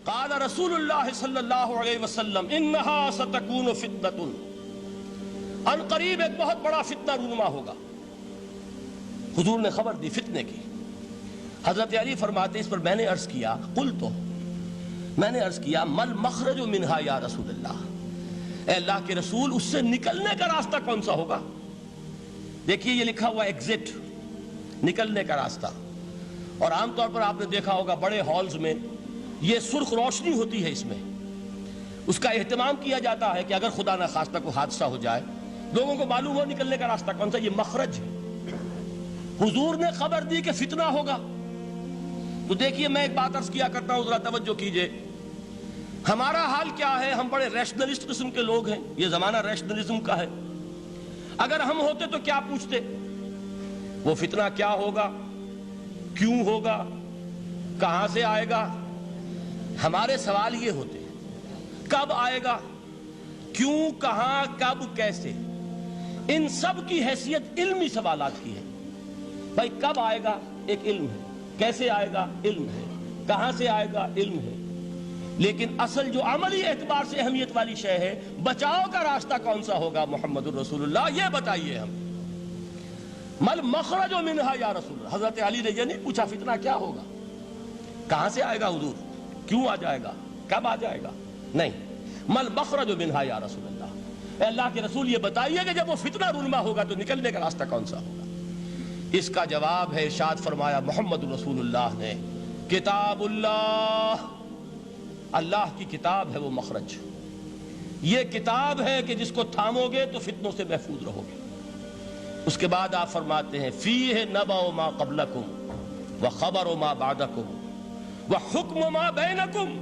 قال رسول اللہ صلی اللہ علیہ وسلم انہا ستکون فتنۃ، ان قریب ایک بہت بڑا فتنہ رونما ہوگا۔ حضور نے خبر دی فتنے کی۔ حضرت علی فرماتے اس پر میں نے عرض کیا، میں نے عرض کیا مل مخرج منہا یا رسول اللہ، اے اللہ کے رسول اس سے نکلنے کا راستہ کون سا ہوگا؟ دیکھیے یہ لکھا ہوا ایگزٹ، نکلنے کا راستہ، اور عام طور پر آپ نے دیکھا ہوگا بڑے ہالز میں یہ سرخ روشنی ہوتی ہے، اس میں اس کا اہتمام کیا جاتا ہے کہ اگر خدا نہ خواستہ کوئی حادثہ ہو جائے لوگوں کو معلوم ہو نکلنے کا راستہ کون سا، یہ مخرج ہے۔ حضور نے خبر دی کہ فتنہ ہوگا۔ تو دیکھیے میں ایک بات عرض کیا کرتا ہوں، ذرا توجہ کیجئے، ہمارا حال کیا ہے؟ ہم بڑے ریشنلسٹ قسم کے لوگ ہیں، یہ زمانہ ریشنلزم کا ہے۔ اگر ہم ہوتے تو کیا پوچھتے؟ وہ فتنہ کیا ہوگا، کیوں ہوگا، کہاں سے آئے گا؟ ہمارے سوال یہ ہوتے ہیں، کب آئے گا، کیوں، کہاں، کب، کیسے؟ ان سب کی حیثیت علمی سوالات کی ہے۔ بھائی کب آئے گا ایک علم ہے، کیسے آئے گا علم ہے، کہاں سے آئے گا علم ہے، لیکن اصل جو عملی اعتبار سے اہمیت والی شے ہے، بچاؤ کا راستہ کون سا ہوگا محمد الرسول اللہ، یہ بتائیے ہم۔ مل مخرج منہا یا رسول اللہ، حضرت علی نے یہ نہیں پوچھا فتنہ کیا ہوگا، کہاں سے آئے گا حضور، کیوں آ جائے گا، کب آ جائے گا، نہیں، مل مخرج منہا یا رسول اللہ، اے اللہ کے رسول یہ بتائیے کہ جب وہ فتنہ رونما ہوگا تو نکلنے کا راستہ کون سا ہوگا؟ اس کا جواب ہے، ارشاد فرمایا محمد رسول اللہ نے، کتاب اللہ، اللہ کی کتاب ہے وہ مخرج، یہ کتاب ہے کہ جس کو تھامو گے تو فتنوں سے محفوظ رہو گے۔ اس کے بعد آپ فرماتے ہیں فیہ نبأ ما قبلکم وخبر ما بعدکم وحکم ما بینکم،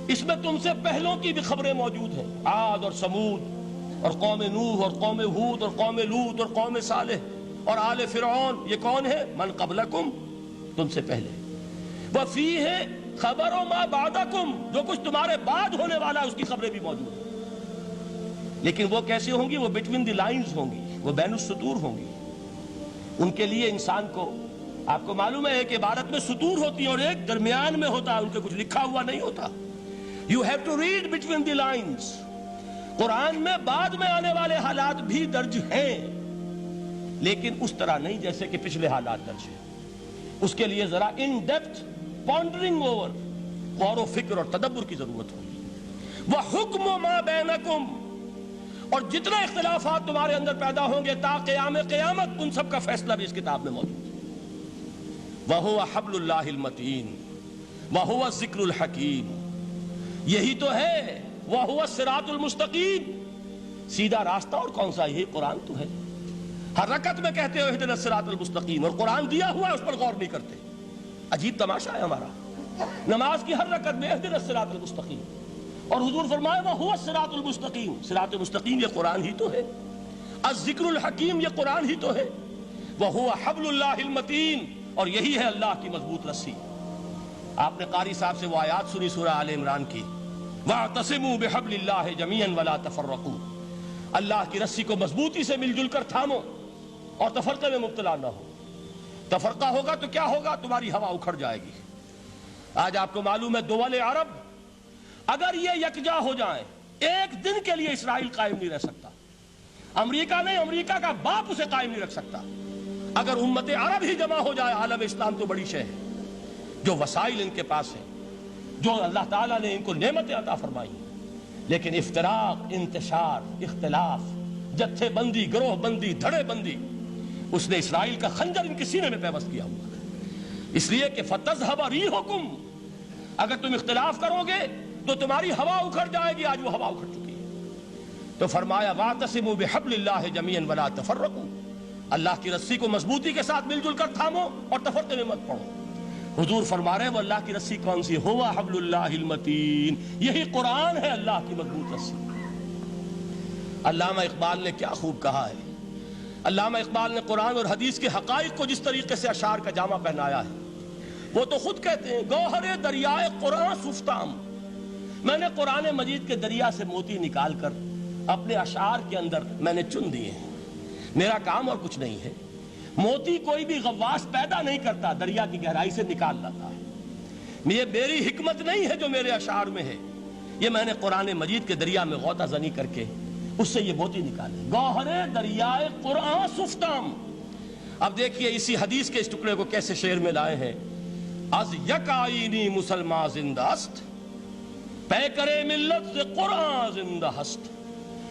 اس میں تم سے پہلوں کی بھی خبریں موجود ہیں، عاد اور سمود اور قوم نوح اور قوم ہود اور قوم لوط اور قوم صالح اور آل فرعون، یہ کون ہے؟ من قبلکم، تم سے پہلے، وفیہ خبر ما بعدکم، جو کچھ تمہارے بعد ہونے والا ہے اس کی خبریں بھی موجود ہیں، لیکن وہ کیسے ہوں گی؟ وہ بٹوین دی لائنز ہوں گی، وہ بین السطور ہوں گی۔ ان کے لیے انسان کو، آپ کو معلوم ہے کہ عبارت میں سطور ہوتی ہیں اور ایک درمیان میں ہوتا ہے، ان کے کچھ لکھا ہوا نہیں ہوتا۔ You have to read between the lines۔ قرآن میں بعد میں آنے والے حالات بھی درج ہیں، لیکن اس طرح نہیں جیسے کہ پچھلے حالات درج ہیں۔ اس کے لیے ذرا ان ڈیپتھ پونڈرنگ اوور، غور و فکر اور تدبر کی ضرورت ہوگی۔ وَحُکْمُ مَا بَيْنَكُمْ، اور جتنے اختلافات تمہارے اندر پیدا ہوں گے تا قیام قیامت، ان سب کا فیصلہ بھی اس کتاب میں موجود ہے۔ وَهُوَ حَبْلُ اللَّهِ الْمَتِينُ وَهُوَ الذِّكْرُ الْحَكِيمُ، یہی تو ہے وَهُوَ الصِّرَاطُ الْمُسْتَقِيمُ، سیدھا راستہ، اور کون سا؟ یہی قرآن تو ہے۔ ہر رکعت میں کہتے ہو اهْدِنَا الصِّرَاطَ الْمُسْتَقِيمُ، اور قرآن دیا ہوا ہے اس پر غور نہیں کرتے۔ عجیب تماشا ہے ہمارا، نماز کی ہر رکعت میں اهْدِنَا الصِّرَاطَ الْمُسْتَقِيمُ، اور حضور فرمایا وَهُوَ الصِّرَاطُ الْمُسْتَقِيمُ، صراط مستقیم یہ قرآن ہی تو ہے۔ الذکر الحکیم یہ قرآن ہی تو ہے۔ وَهُوَ حَبْلُ اللَّهِ الْمَتِينُ، اور یہی ہے اللہ کی مضبوط رسی۔ آپ نے قاری صاحب سے وہ آیات سنی سورہ آل عمران کی، وَاعْتَصِمُوا بِحَبْلِ اللَّهِ جَمِيعًا وَلَا تَفَرَّقُوا، اللہ کی رسی کو مضبوطی سے مل جل کر تھامو اور تفرقے میں مبتلا نہ ہو۔ تفرقہ ہوگا تو کیا ہوگا؟ تمہاری ہوا اکھڑ جائے گی۔ آج آپ کو معلوم ہے دول عرب اگر یہ یکجا ہو جائیں، ایک دن کے لیے اسرائیل قائم نہیں رہ سکتا، امریکہ نہیں، امریکہ کا باپ اسے قائم نہیں رکھ سکتا۔ اگر امت عرب ہی جمع ہو جائے، عالم اسلام تو بڑی شے ہے، جو وسائل ان کے پاس ہیں، جو اللہ تعالیٰ نے ان کو نعمتیں عطا فرمائی ہیں، لیکن افتراق، انتشار، اختلاف، جتھے بندی، گروہ بندی، دھڑے بندی، اس نے اسرائیل کا خنجر ان کے سینے میں پیوست کیا ہوا ہے۔ اس لیے کہ فَتَذْهَبَ رِيحُكُمْ، اگر تم اختلاف کرو گے تو تمہاری ہوا اکھڑ جائے گی، آج وہ ہوا اکھڑ چکی ہے۔ تو فرمایا وَاعْتَصِمُوا بِحَبْلِ اللَّهِ جَمِيعًا وَلَا تَفَرَّقُوا، اللہ کی رسی کو مضبوطی کے ساتھ مل جل کر تھامو اور تفرقے میں مت پڑو۔ حضور فرما رہے ہیں وہ اللہ کی رسی کون سی؟ ہوا حبل اللہ المتین، یہی قرآن ہے اللہ کی مضبوط رسی۔ علامہ اقبال نے کیا خوب کہا ہے، علامہ اقبال نے قرآن اور حدیث کے حقائق کو جس طریقے سے اشعار کا جامع پہنایا ہے، وہ تو خود کہتے ہیں گوہر دریائے قرآن سفتام، میں نے قرآن مجید کے دریا سے موتی نکال کر اپنے اشعار کے اندر میں نے چن دیے ہیں، میرا کام اور کچھ نہیں ہے۔ موتی کوئی بھی غواص پیدا نہیں کرتا، دریا کی گہرائی سے نکال لاتا ہے۔ یہ میری حکمت نہیں ہے جو میرے اشعار میں ہے، یہ میں نے قرآن مجید کے دریا میں غوطہ زنی کر کے اس سے یہ موتی نکالے، گوہر دریائے قرآن سفتام۔ اب دیکھیے اسی حدیث کے اس ٹکڑے کو کیسے شعر میں لائے ہیں۔ از یک آئینی مسلمان زندہ است، پے کرے ملت سے قرآن زندہ ہست۔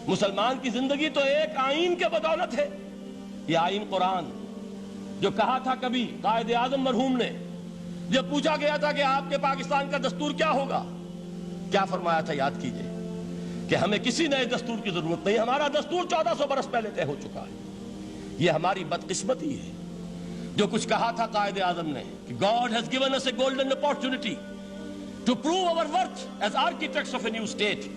مسلمان کی زندگی تو ایک آئین کے بدولت ہے، یہ آئین قرآن، جو کہا تھا کبھی قائد اعظم مرحوم نے جب پوچھا گیا تھا کہ آپ کے پاکستان کا دستور کیا ہوگا، کیا فرمایا تھا یاد کیجئے کہ ہمیں کسی نئے دستور کی ضرورت نہیں، ہمارا دستور 1400 برس پہلے طے ہو چکا ہے۔ یہ ہماری بدقسمتی ہے جو کچھ کہا تھا قائد اعظم نے کہ God has given us a golden opportunity to prove our worth as architects of a new state,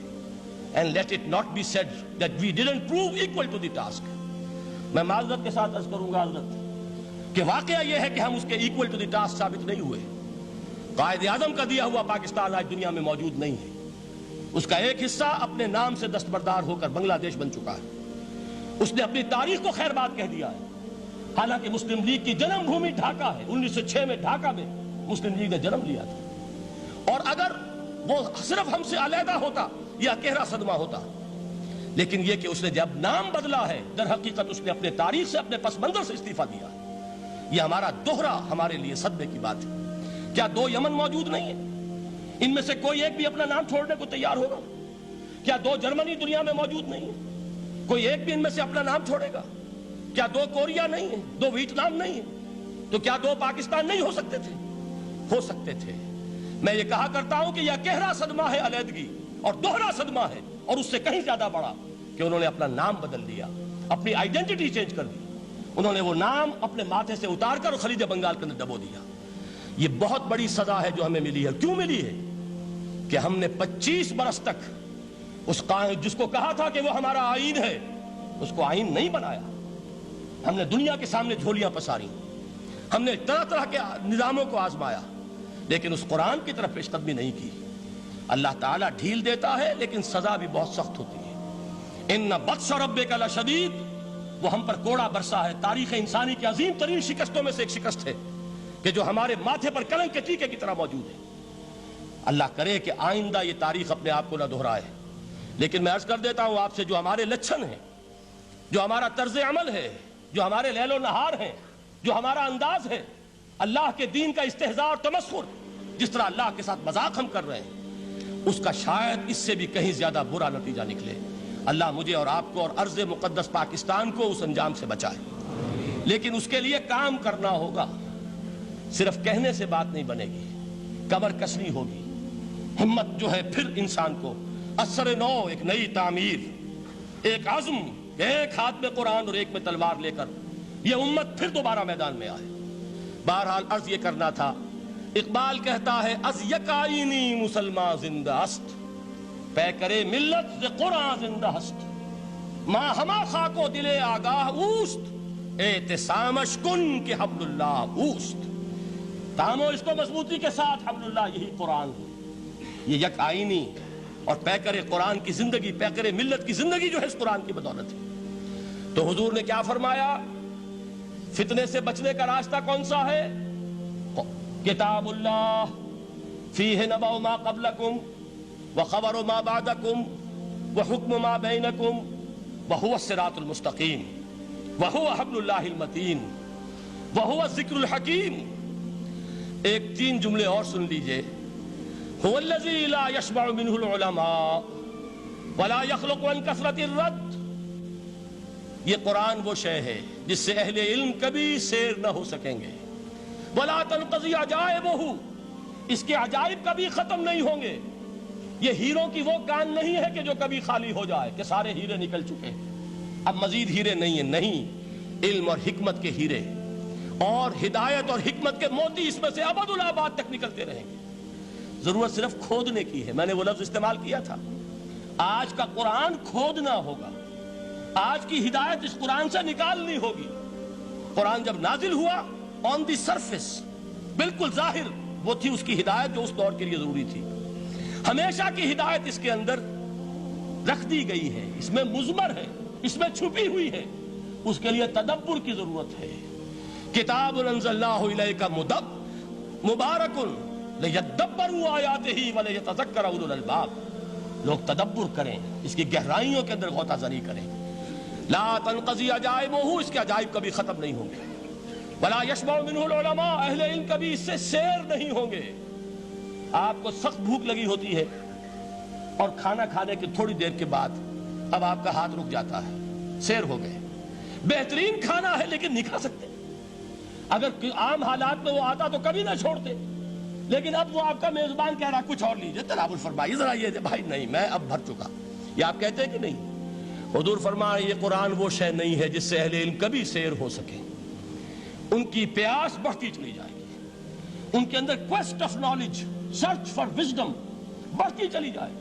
and let it not be said that we didn't prove equal to the task۔ میں معذرت کے ساتھ عرض کروں گا حضرت کہ واقعہ یہ ہے کہ ہم اس کے equal to the task ثابت نہیں ہوئے۔ قائد اعظم کا دیا ہوا پاکستان آج دنیا میں موجود نہیں ہے، اس کا ایک حصہ اپنے نام سے دستبردار ہو کر بنگلہ دیش بن چکا ہے، اس نے اپنی تاریخ کو خیر بات کہہ دیا ہے۔ حالانکہ مسلم لیگ کی جنم بھومی ڈھاکہ ہے، 1906 میں ڈھاکہ میں مسلم لیگ نے جنم لیا تھا، اور اگر وہ صرف ہم سے علیحدہ ہوتا یہ گہرا صدمہ ہوتا، لیکن یہ کہ اس نے جب نام بدلا ہے در حقیقت اس نے اپنے تاریخ سے اپنے پس منظر سے استعفیٰ دیا ہے۔ یہ ہمارا دوہرا ہمارے لیے صدمے کی بات ہے۔ کیا 2 یمن موجود نہیں ہے؟ ان میں سے کوئی ایک بھی اپنا نام چھوڑنے کو تیار ہوگا؟ کیا 2 جرمنی دنیا میں موجود نہیں ہے؟ کوئی ایک بھی ان میں سے اپنا نام چھوڑے گا؟ کیا 2 کوریا نہیں ہے؟ 2 ویتنام نہیں ہے؟ تو کیا 2 پاکستان نہیں ہو سکتے تھے؟ ہو سکتے تھے۔ میں یہ کہا کرتا ہوں کہ یہ گہرا صدمہ ہے علیحدگی، اور دوہرا صدمہ ہے، اور اس سے کہیں زیادہ بڑا کہ انہوں نے اپنا نام بدل دیا، اپنی آئیڈینٹی چینج کر دی، انہوں نے وہ نام اپنے ماتھے سے اتار کر خلیج بنگال کے اندر دبو دیا۔ یہ بہت بڑی سزا ہے جو ہمیں ملی ہے۔ کیوں ملی ہے؟ کہ ہم نے 25 برس تک اس قائد جس کو کہا تھا کہ وہ ہمارا آئین ہے، اس کو آئین نہیں بنایا۔ ہم نے دنیا کے سامنے جھولیاں پساری، ہم نے طرح طرح کے نظاموں کو آزمایا، لیکن اس قرآن کی طرف پیش قدمی نہیں کی۔ اللہ تعالیٰ ڈھیل دیتا ہے لیکن سزا بھی بہت سخت ہوتی ہے۔ ان بطش ربک لشدید، وہ ہم پر کوڑا برسا ہے۔ تاریخ انسانی کی عظیم ترین شکستوں میں سے ایک شکست ہے کہ جو ہمارے ماتھے پر کلنک کے ٹیکے کی طرح موجود ہے۔ اللہ کرے کہ آئندہ یہ تاریخ اپنے آپ کو نہ دہرائے، لیکن میں عرض کر دیتا ہوں آپ سے، جو ہمارے لچھن ہیں، جو ہمارا طرز عمل ہے، جو ہمارے لیل و نہار ہیں، جو ہمارا انداز ہے، اللہ کے دین کا استہزاء اور تمسخر، جس طرح اللہ کے ساتھ مذاق ہم کر رہے ہیں، اس کا شاید اس سے بھی کہیں زیادہ برا نتیجہ نکلے۔ اللہ مجھے اور آپ کو اور ارض مقدس پاکستان کو اس انجام سے بچائے، لیکن اس کے لیے کام کرنا ہوگا۔ صرف کہنے سے بات نہیں بنے گی، کمر کسنی ہوگی، ہمت جو ہے پھر انسان کو اثر نو، ایک نئی تعمیر، ایک عزم، ایک ہاتھ میں قرآن اور ایک میں تلوار لے کر یہ امت پھر دوبارہ میدان میں آئے۔ بہرحال عرض یہ کرنا تھا، اقبال کہتا ہے از یک آئینی مسلمان زندہ است، پے کرے ملت سے قرآن زندہ ہست، ماں ہما خاک و دل آگاہ اوست، اعتصامش کن کہ حبل اللہ اوست۔ تامو اس کو مضبوطی کے ساتھ، حبل اللہ یہی قرآن ہے۔ یہ یک آئینی اور پیکر قرآن کی زندگی، پیکر ملت کی زندگی جو ہے اس قرآن کی بدولت ہے۔ تو حضور نے کیا فرمایا؟ فتنے سے بچنے کا راستہ کون سا ہے؟ کتاب اللہ فیہ نبأ ما قبلکم وخبر ما بعدکم وحکم ما بینکم وہو الصراط المستقیم وہو حبل اللہ المتین وہو الذکر الحکیم۔ ایک 3 جملے اور سن لیجئے۔ هو الذی لا یشبع منہ العلماء ولا یخلق عن کثرت الرد۔ یہ قرآن وہ شے ہے جس سے اہل علم کبھی سیر نہ ہو سکیں گے۔ ولا تنقضی عجائبہ، اس کے عجائب کبھی ختم نہیں ہوں گے۔ یہ ہیروں کی وہ کان نہیں ہے کہ جو کبھی خالی ہو جائے کہ سارے ہیرے نکل چکے، اب مزید ہیرے نہیں ہیں، نہیں، علم اور حکمت کے ہیرے اور ہدایت اور حکمت کے موتی اس میں سے ابد الآباد تک نکلتے رہیں گے۔ ضرورت صرف کھودنے کی ہے۔ میں نے وہ لفظ استعمال کیا تھا، آج کا قرآن کھودنا ہوگا، آج کی ہدایت اس قرآن سے نکالنی ہوگی۔ قرآن جب نازل ہوا آن دی سرفیس، بالکل ظاہر وہ تھی اس کی ہدایت جو اس دور کے لیے ضروری تھی۔ ہمیشہ کی ہدایت اس کے اندر رکھ دی گئی ہے، اس میں مضمر ہے، اس میں چھپی ہوئی ہے، اس کے لیے تدبر کی ضرورت ہے۔ کتاب انزلناہ الیک مبارک لِيَدَّبَّرُوا آیَاتِهِ وَلِيَتَذَكَّرَ أُولُو الْأَلْبَابِ، لوگ تدبر کریں، اس کی گہرائیوں کے اندر غوطہ زنی کریں۔ لا تنقضی عجائبہ، اس کے عجائب کبھی ختم نہیں ہوں گے۔ ولا یشبع منہ العلماء، اہل علم کبھی اس سے سیر نہیں ہوں گے۔ آپ کو سخت بھوک لگی ہوتی ہے اور کھانا کھانے کے تھوڑی دیر کے بعد اب آپ کا ہاتھ رک جاتا ہے، سیر ہو گئے، بہترین کھانا ہے لیکن نہیں کھا سکتے۔ اگر عام حالات میں وہ آتا تو کبھی نہ چھوڑتے، لیکن اب وہ آپ کا میزبان کہہ رہا کچھ اور لیجئے، تناول فرمائیے ذرا یہ بھائی نہیں میں اب بھر چکا، یہ آپ کہتے ہیں کہ نہیں؟ حضور فرمایا یہ قرآن وہ شے نہیں ہے جس سے اہل علم کبھی سیر ہو سکے، ان کی پیاس بڑھتی چلی جائے گی، ان کے اندر quest of knowledge, search for wisdom بڑھتی چلی جائے گی۔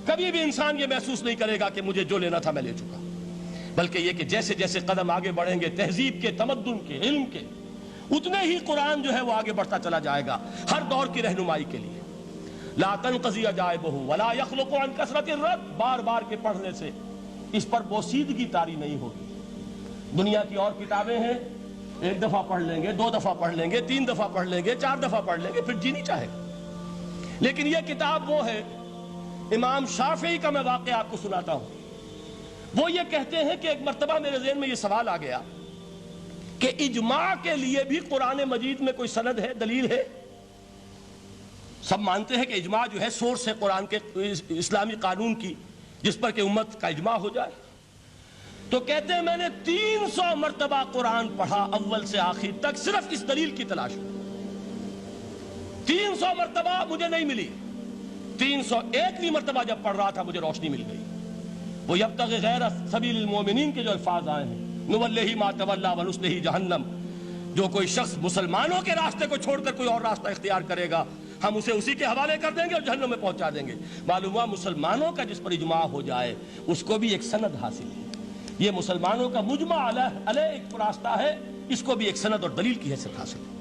کبھی بھی انسان یہ محسوس نہیں کرے گا کہ مجھے جو لینا تھا میں لے چکا، بلکہ یہ کہ جیسے جیسے قدم آگے بڑھیں گے تہذیب کے، تمدن کے، علم کے، اتنے ہی قرآن جو ہے وہ آگے بڑھتا چلا جائے گا ہر دور کی رہنمائی کے لیے۔ لا تنقضی عجائبہ ولا یخلق عن کثرت الرد، بار بار کے پڑھنے سے اس پر بوسیدگی طاری نہیں ہوگی۔ دنیا کی اور کتابیں ہیں، ایک دفعہ پڑھ لیں گے، دو دفعہ پڑھ لیں گے، تین دفعہ پڑھ لیں گے، چار دفعہ پڑھ لیں گے، پھر جی نہیں چاہے گا۔ لیکن یہ کتاب وہ ہے، امام شافعی کا میں واقعہ آپ کو سناتا ہوں۔ وہ یہ کہتے ہیں کہ ایک مرتبہ میرے ذہن میں یہ سوال آ گیا کہ اجماع کے لیے بھی قرآن مجید میں کوئی سند ہے، دلیل ہے؟ سب مانتے ہیں کہ اجماع جو ہے سورس ہے قرآن کے اسلامی قانون کی، جس پر کہ امت کا اجماع ہو جائے۔ تو کہتے ہیں میں نے 300 مرتبہ قرآن پڑھا اول سے آخر تک، صرف اس دلیل کی تلاش میں۔ 300 مرتبہ مجھے نہیں ملی، 301ویں مرتبہ جب پڑھ رہا تھا مجھے روشنی مل گئی۔ وہ یبتغی غیر سبیل المومنین کے جو الفاظ آئے ہیں، نولہ ما تولی ونصلہ جہنم، جو کوئی شخص مسلمانوں کے راستے کو چھوڑ کر کوئی اور راستہ اختیار کرے گا ہم اسے اسی کے حوالے کر دیں گے اور جہنم میں پہنچا دیں گے۔ معلوم ہوا مسلمانوں کا جس پر اجماع ہو جائے اس کو بھی ایک سند حاصل ہے۔ یہ مسلمانوں کا مجمع علیہ ایک راستہ ہے، اس کو بھی ایک سند اور دلیل کی حیثیت حاصل ہے۔